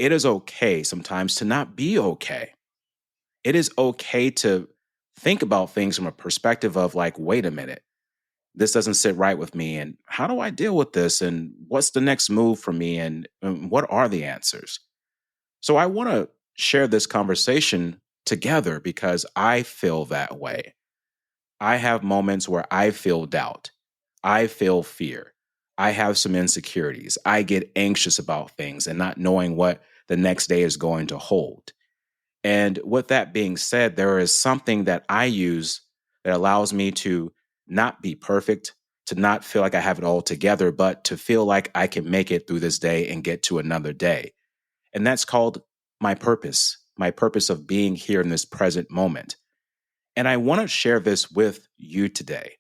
it is okay sometimes to not be okay. It is okay to think about things from a perspective of like, wait a minute, this doesn't sit right with me. And how do I deal with this? And what's the next move for me? And what are the answers? So I want to share this conversation together because I feel that way. I have moments where I feel doubt. I feel fear. I have some insecurities. I get anxious about things and not knowing what the next day is going to hold. And with that being said, there is something that I use that allows me to not be perfect, to not feel like I have it all together, but to feel like I can make it through this day and get to another day. And that's called my purpose of being here in this present moment. And I want to share this with you today.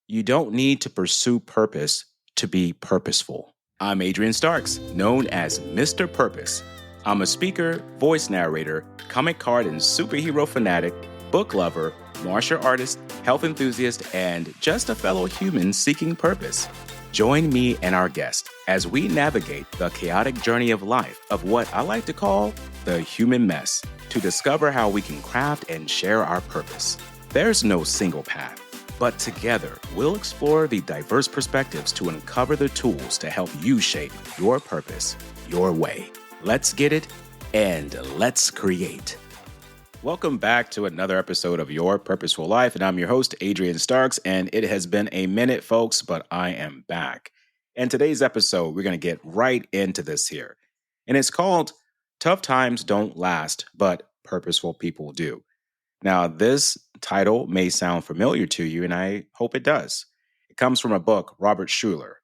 You don't need to pursue purpose to be purposeful. I'm Adrian Starks, known as Mr. Purpose. I'm a speaker, voice narrator, comic card and superhero fanatic, book lover, martial artist, health enthusiast, and just a fellow human seeking purpose. Join me and our guest as we navigate the chaotic journey of life of what I like to call the human mess to discover how we can craft and share our purpose. There's no single path, but together we'll explore the diverse perspectives to uncover the tools to help you shape your purpose your way. Let's get it and let's create. Welcome back to another episode of Your Purposeful Life, and I'm your host, Adrian Starks, and it has been a minute, folks, but I am back. In today's episode, we're going to get right into this here, and it's called Tough Times Don't Last, but Purposeful People Do. Now, this title may sound familiar to you, and I hope it does. It comes from a book, Robert Schuller,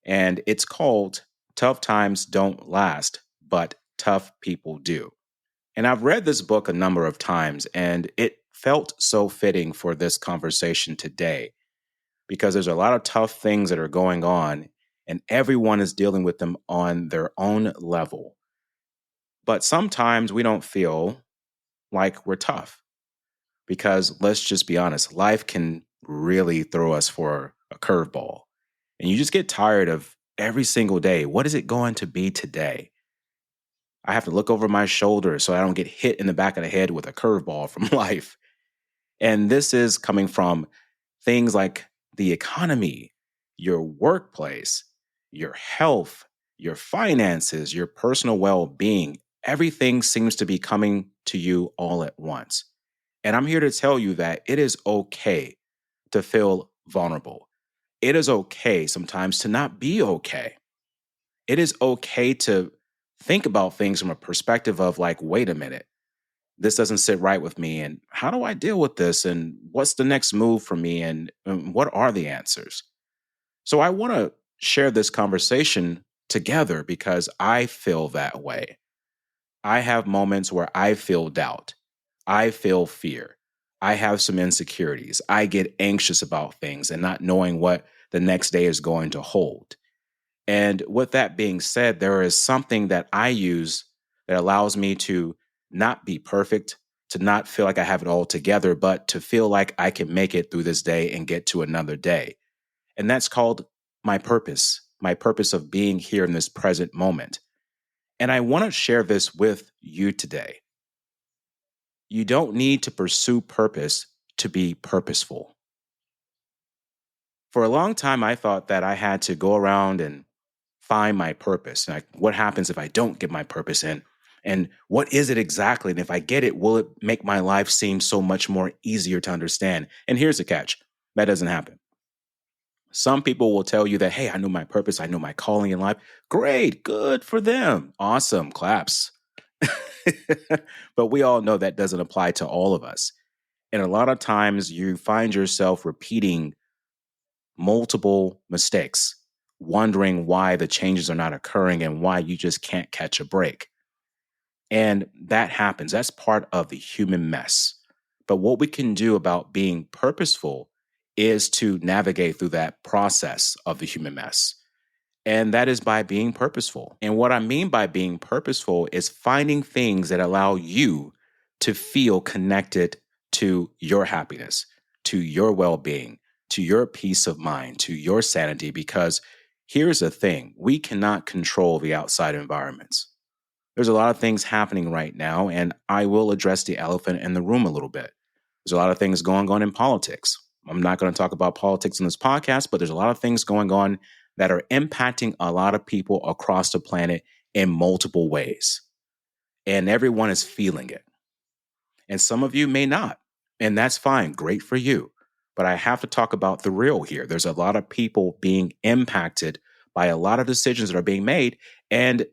and it's called Tough Times Don't Last, but Tough People Do. And I've read this book a number of times, and it felt so fitting for this conversation today because there's a lot of tough things that are going on, and everyone is dealing with them on their own level. But sometimes we don't feel like we're tough because let's just be honest, life can really throw us for a curveball. And you just get tired of every single day. What is it going to be today? I have to look over my shoulder so I don't get hit in the back of the head with a curveball from life. And this is coming from things like the economy, your workplace, your health, your finances, your personal well-being. Everything seems to be coming to you all at once. And I'm here to tell you that it is okay to feel vulnerable. It is okay sometimes to not be okay. It is okay to think about things from a perspective of like, wait a minute, this doesn't sit right with me. And how do I deal with this? And what's the next move for me? And what are the answers? So I want to share this conversation together because I feel that way. I have moments where I feel doubt. I feel fear. I have some insecurities. I get anxious about things and not knowing what the next day is going to hold. And with that being said, there is something that I use that allows me to not be perfect, to not feel like I have it all together, but to feel like I can make it through this day and get to another day. And that's called my purpose of being here in this present moment. And I want to share this with you today. You don't need to pursue purpose to be purposeful. For a long time, I thought that I had to go around and find my purpose. Like, what happens if I don't get my purpose in? And what is it exactly? And if I get it, will it make my life seem so much more easier to understand? And here's the catch. That doesn't happen. Some people will tell you that, hey, I know my purpose. I know my calling in life. Great. Good for them. Awesome. Claps. But we all know that doesn't apply to all of us. And a lot of times you find yourself repeating multiple mistakes, wondering why the changes are not occurring and why you just can't catch a break. And that happens. That's part of the human mess. But what we can do about being purposeful is to navigate through that process of the human mess. And that is by being purposeful. And what I mean by being purposeful is finding things that allow you to feel connected to your happiness, to your well-being, to your peace of mind, to your sanity, because Here's the thing: we cannot control the outside environments. There's a lot of things happening right now, and I will address the elephant in the room a little bit. There's a lot of things going on in politics. I'm not going to talk about politics in this podcast, but there's a lot of things going on that are impacting a lot of people across the planet in multiple ways. And everyone is feeling it. And some of you may not. And that's fine. Great for you. But I have to talk about the real here. There's a lot of people being impacted by a lot of decisions that are being made, and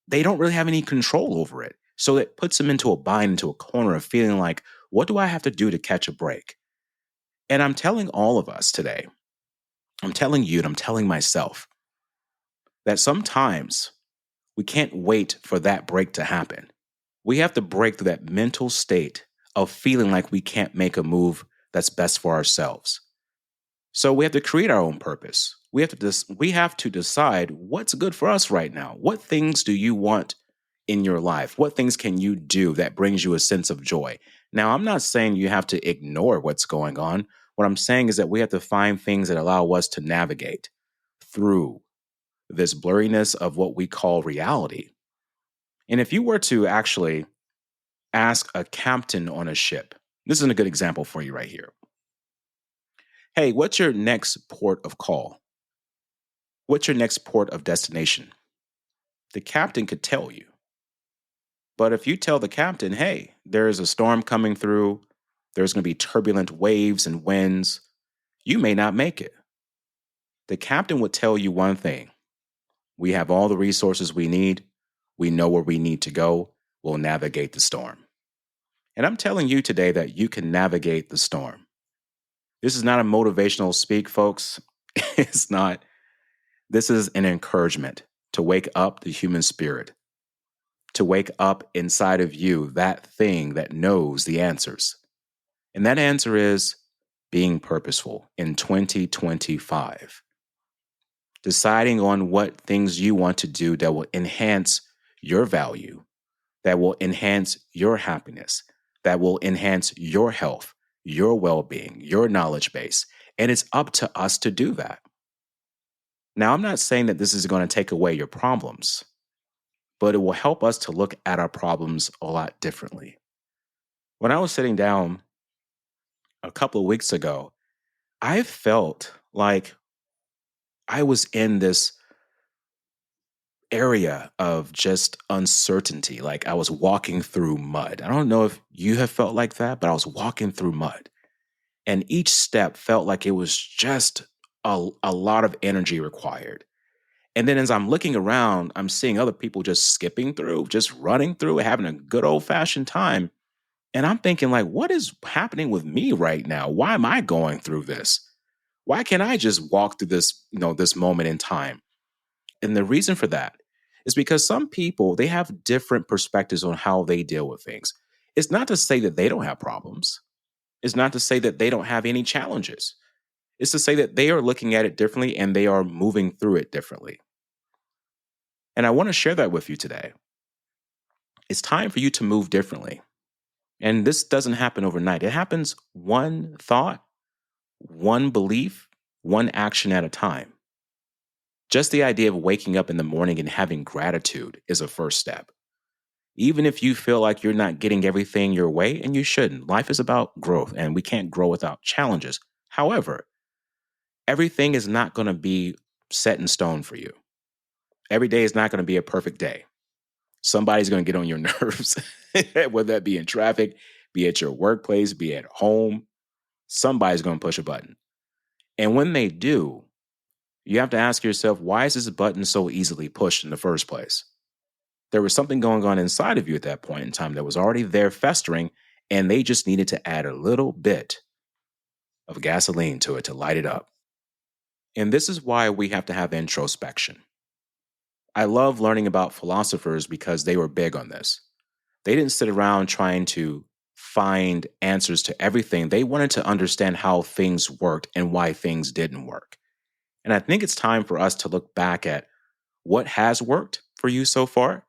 they don't really have any control over it. So it puts them into a bind, into a corner of feeling like, what do I have to do to catch a break? And I'm telling all of us today, I'm telling you, and I'm telling myself that sometimes we can't wait for that break to happen. We have to break through that mental state of feeling like we can't make a move that's best for ourselves. So we have to create our own purpose. We have to decide what's good for us right now. What things do you want in your life? What things can you do that brings you a sense of joy? Now, I'm not saying you have to ignore what's going on. What I'm saying is that we have to find things that allow us to navigate through this blurriness of what we call reality. And if you were to actually ask a captain on a ship, this is a good example for you right here. Hey, what's your next port of call? What's your next port of destination? The captain could tell you. But if you tell the captain, hey, there's a storm coming through, there's going to be turbulent waves and winds, you may not make it. The captain would tell you one thing: we have all the resources we need. We know where we need to go. We'll navigate the storm. And I'm telling you today that you can navigate the storm. This is not a motivational speak, folks. It's not. This is an encouragement to wake up the human spirit, to wake up inside of you that thing that knows the answers. And that answer is being purposeful in 2025. Deciding on what things you want to do that will enhance your value, that will enhance your happiness, that will enhance your health, your well-being, your knowledge base. And it's up to us to do that. Now, I'm not saying that this is going to take away your problems, but it will help us to look at our problems a lot differently. When I was sitting down a couple of weeks ago, I felt like I was in this area of just uncertainty. Like I was walking through mud. I don't know if you have felt like that, but I was walking through mud. And each step felt like it was just a lot of energy required. And then as I'm looking around, I'm seeing other people just skipping through, just running through, having a good old fashioned time. And I'm thinking like, what is happening with me right now? Why am I going through this? Why can't I just walk through this, this moment in time? And the reason for that is because some people, they have different perspectives on how they deal with things. It's not to say that they don't have problems. It's not to say that they don't have any challenges. It's to say that they are looking at it differently and they are moving through it differently. And I want to share that with you today. It's time for you to move differently. And this doesn't happen overnight. It happens one thought, one belief, one action at a time. Just the idea of waking up in the morning and having gratitude is a first step. Even if you feel like you're not getting everything your way, and you shouldn't. Life is about growth, and we can't grow without challenges. However, everything is not going to be set in stone for you. Every day is not going to be a perfect day. Somebody's going to get on your nerves, whether that be in traffic, be at your workplace, be at home. Somebody's going to push a button. And when they do, you have to ask yourself, why is this button so easily pushed in the first place? There was something going on inside of you at that point in time that was already there festering, and they just needed to add a little bit of gasoline to it to light it up. And this is why we have to have introspection. I love learning about philosophers because they were big on this. They didn't sit around trying to find answers to everything. They wanted to understand how things worked and why things didn't work. And I think it's time for us to look back at what has worked for you so far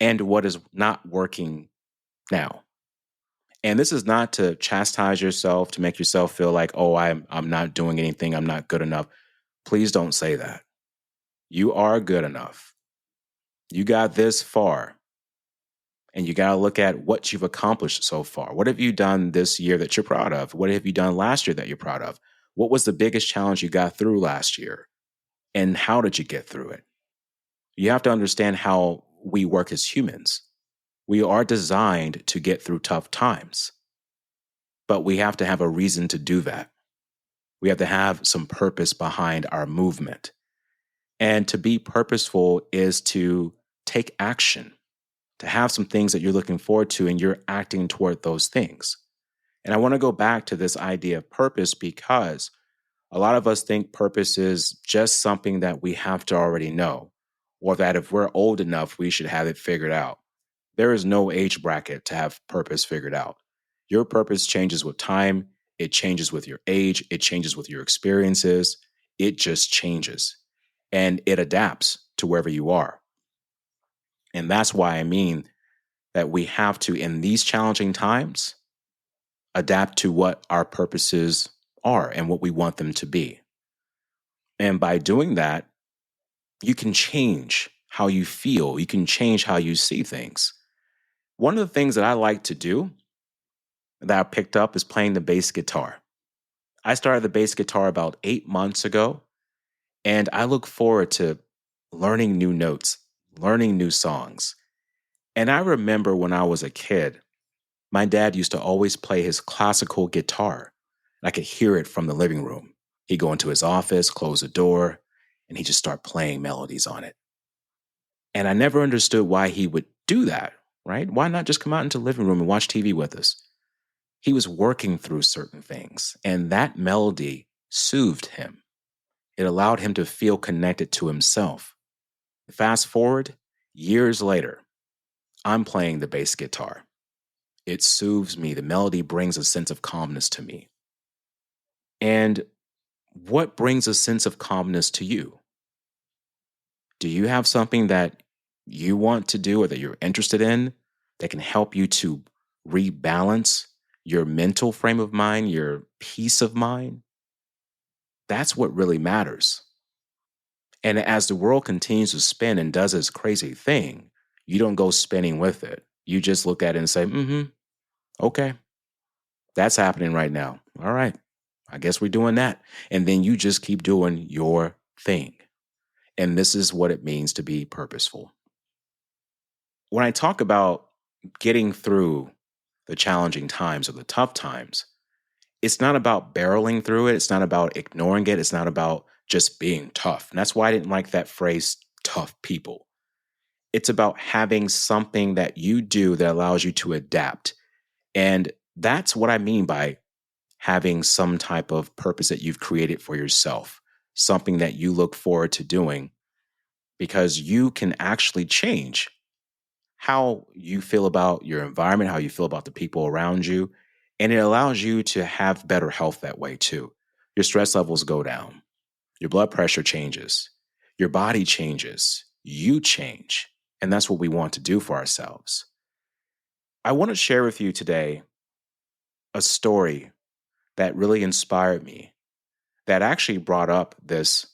and what is not working now. And this is not to chastise yourself, to make yourself feel like, oh, I'm not doing anything, I'm not good enough. Please don't say that. You are good enough. You got this far. And you got to look at what you've accomplished so far. What have you done this year that you're proud of? What have you done last year that you're proud of? What was the biggest challenge you got through last year? And how did you get through it? You have to understand how we work as humans. We are designed to get through tough times, but we have to have a reason to do that. We have to have some purpose behind our movement. And to be purposeful is to take action, to have some things that you're looking forward to and you're acting toward those things. And I want to go back to this idea of purpose because a lot of us think purpose is just something that we have to already know, or that if we're old enough, we should have it figured out. There is no age bracket to have purpose figured out. Your purpose changes with time, it changes with your age, it changes with your experiences, it just changes and it adapts to wherever you are. And that's why I mean that we have to, in these challenging times, adapt to what our purposes are and what we want them to be. And by doing that, you can change how you feel, you can change how you see things. One of the things that I like to do that I picked up is playing the bass guitar. I started the bass guitar about 8 months ago, and I look forward to learning new notes, learning new songs. And I remember when I was a kid, my dad used to always play his classical guitar. I could hear it from the living room. He'd go into his office, close the door, and he'd just start playing melodies on it. And I never understood why he would do that, right? Why not just come out into the living room and watch TV with us? He was working through certain things, and that melody soothed him. It allowed him to feel connected to himself. Fast forward, years later, I'm playing the bass guitar. It soothes me. The melody brings a sense of calmness to me. And what brings a sense of calmness to you? Do you have something that you want to do or that you're interested in that can help you to rebalance your mental frame of mind, your peace of mind? That's what really matters. And as the world continues to spin and does its crazy thing, you don't go spinning with it. You just look at it and say, okay, that's happening right now. All right, I guess we're doing that. And then you just keep doing your thing. And this is what it means to be purposeful. When I talk about getting through the challenging times or the tough times, it's not about barreling through it. It's not about ignoring it. It's not about just being tough. And that's why I didn't like that phrase, tough people. It's about having something that you do that allows you to adapt. And that's what I mean by having some type of purpose that you've created for yourself, something that you look forward to doing, because you can actually change how you feel about your environment, how you feel about the people around you. And it allows you to have better health that way too. Your stress levels go down, your blood pressure changes, your body changes, you change. And that's what we want to do for ourselves. I want to share with you today a story that really inspired me, that actually brought up this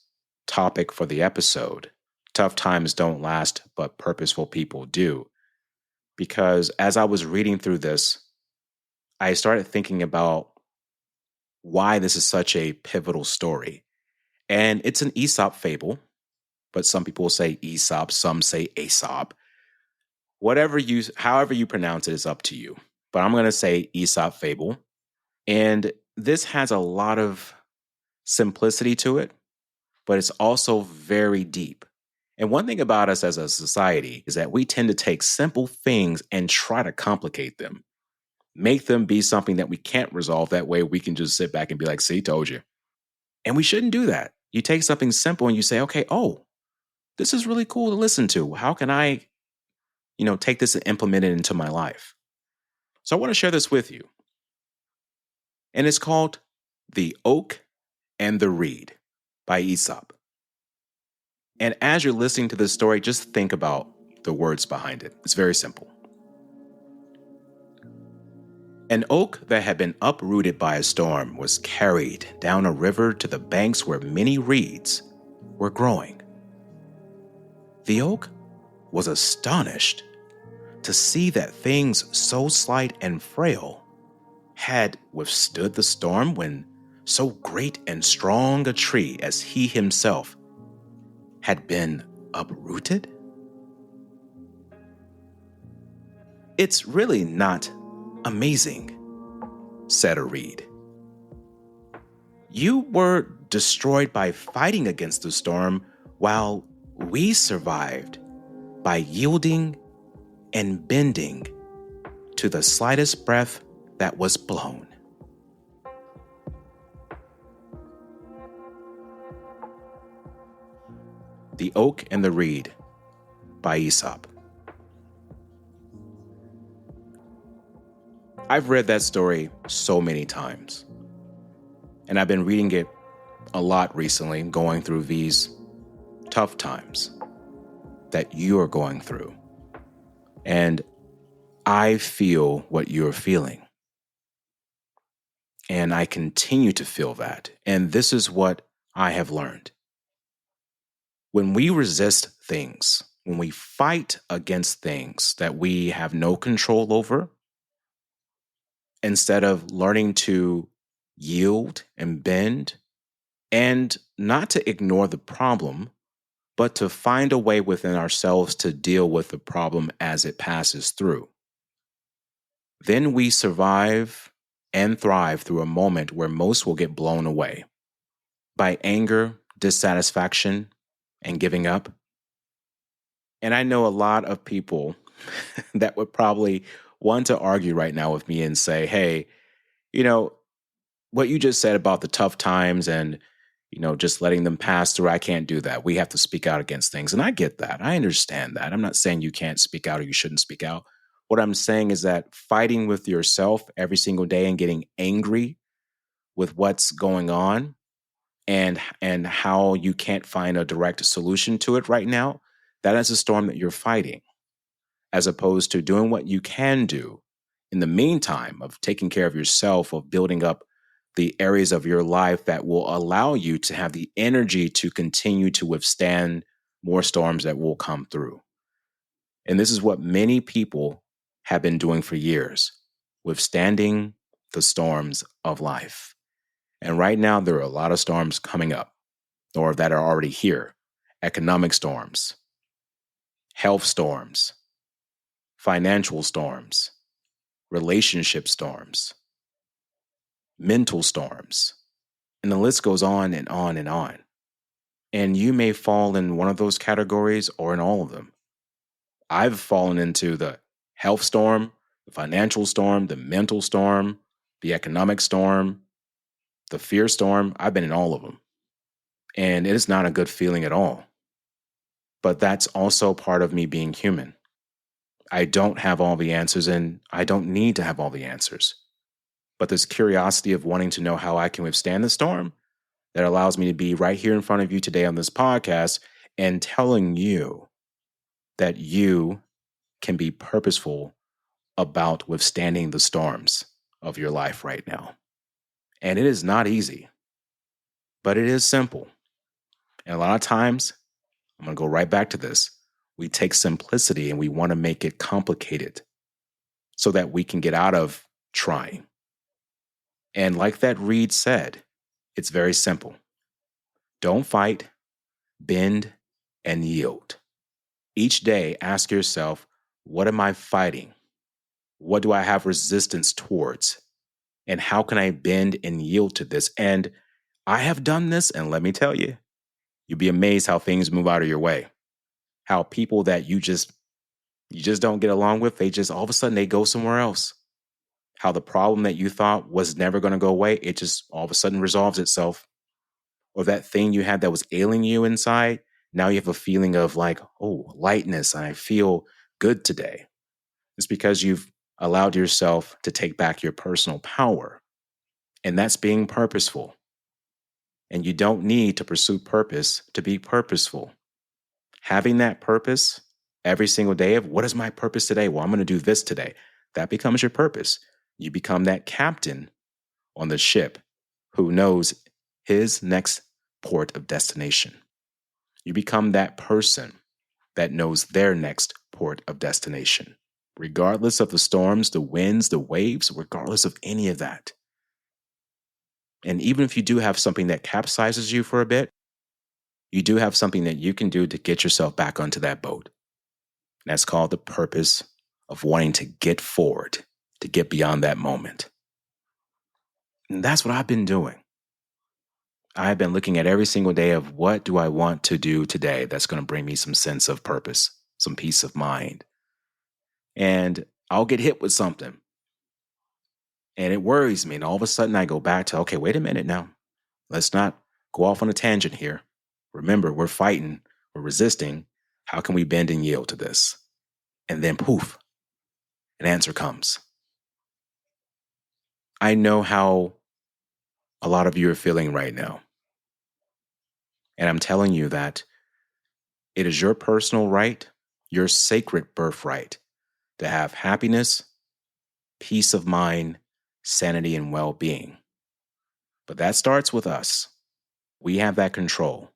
topic for the episode. Tough times don't last, but purposeful people do. Because as I was reading through this, I started thinking about why this is such a pivotal story. And it's an Aesop fable, but some people say Aesop, some say Aesop. However you pronounce it is up to you. But I'm going to say Aesop fable. And this has a lot of simplicity to it, but it's also very deep. And one thing about us as a society is that we tend to take simple things and try to complicate them, make them be something that we can't resolve. That way we can just sit back and be like, see, told you. And we shouldn't do that. You take something simple and you say, okay, oh, this is really cool to listen to. How can I, take this and implement it into my life? So I want to share this with you. And it's called The Oak and the Reed by Aesop. And as you're listening to this story, just think about the words behind it. It's very simple. An oak that had been uprooted by a storm was carried down a river to the banks where many reeds were growing. The oak was astonished to see that things so slight and frail had withstood the storm when so great and strong a tree as he himself had been uprooted. "It's really not amazing," said a reed. "You were destroyed by fighting against the storm, while we survived by yielding and bending to the slightest breath that was blown." The Oak and the Reed by Aesop. I've read that story so many times, and I've been reading it a lot recently, going through these tough times that you're going through. And I feel what you're feeling. And I continue to feel that. And this is what I have learned. When we resist things, when we fight against things that we have no control over, instead of learning to yield and bend, and not to ignore the problem, but to find a way within ourselves to deal with the problem as it passes through, then we survive and thrive through a moment where most will get blown away by anger, dissatisfaction, and giving up. And I know a lot of people that would probably want to argue right now with me and say, hey, you know, what you just said about the tough times and, just letting them pass through, I can't do that. We have to speak out against things. And I get that. I understand that. I'm not saying you can't speak out or you shouldn't speak out. What I'm saying is that fighting with yourself every single day and getting angry with what's going on and how you can't find a direct solution to it right now, that is a storm that you're fighting, as opposed to doing what you can do in the meantime of taking care of yourself, of building up the areas of your life that will allow you to have the energy to continue to withstand more storms that will come through. And this is what many people have been doing for years, withstanding the storms of life. And right now, there are a lot of storms coming up or that are already here. Economic storms, health storms, financial storms, relationship storms, mental storms, and the list goes on and on and on. And you may fall in one of those categories or in all of them. I've fallen into the health storm, the financial storm, the mental storm, the economic storm, the fear storm. I've been in all of them. And it is not a good feeling at all. But that's also part of me being human. I don't have all the answers and I don't need to have all the answers. But this curiosity of wanting to know how I can withstand the storm that allows me to be right here in front of you today on this podcast and telling you that you can be purposeful about withstanding the storms of your life right now. And it is not easy, but it is simple. And a lot of times, I'm going to go right back to this. We take simplicity and we want to make it complicated so that we can get out of trying. And like that reed said, it's very simple. Don't fight, bend, and yield. Each day, ask yourself, what am I fighting? What do I have resistance towards? And how can I bend and yield to this? And I have done this, and let me tell you, you'll be amazed how things move out of your way. How people that you just don't get along with, they just all of a sudden they go somewhere else. How the problem that you thought was never going to go away, it just all of a sudden resolves itself. Or that thing you had that was ailing you inside, now you have a feeling of like, oh, lightness, and I feel good today. It's because you've allowed yourself to take back your personal power. And that's being purposeful. And you don't need to pursue purpose to be purposeful. Having that purpose every single day of what is my purpose today? Well, I'm going to do this today. That becomes your purpose. You become that captain on the ship who knows his next port of destination. You become that person that knows their next port of destination, regardless of the storms, the winds, the waves, regardless of any of that. And even if you do have something that capsizes you for a bit, you do have something that you can do to get yourself back onto that boat. And that's called the purpose of wanting to get forward, to get beyond that moment. And that's what I've been doing. I've been looking at every single day of what do I want to do today that's going to bring me some sense of purpose, some peace of mind. And I'll get hit with something. And it worries me. And all of a sudden I go back to, okay, wait a minute now. Let's not go off on a tangent here. Remember, we're fighting, we're resisting. How can we bend and yield to this? And then poof, an answer comes. I know how a lot of you are feeling right now. And I'm telling you that it is your personal right, your sacred birthright, to have happiness, peace of mind, sanity, and well-being. But that starts with us. We have that control.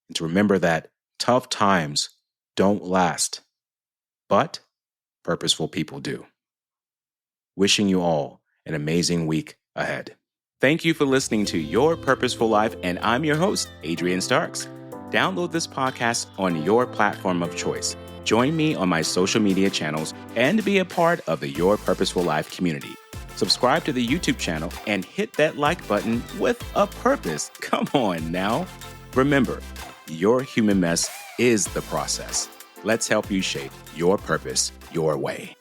And to remember that tough times don't last, but purposeful people do. Wishing you all an amazing week ahead. Thank you for listening to Your Purposeful Life, and I'm your host, Adrian Starks. Download this podcast on your platform of choice. Join me on my social media channels and be a part of the Your Purposeful Life community. Subscribe to the YouTube channel and hit that like button with a purpose. Come on now. Remember, your human mess is the process. Let's help you shape your purpose your way.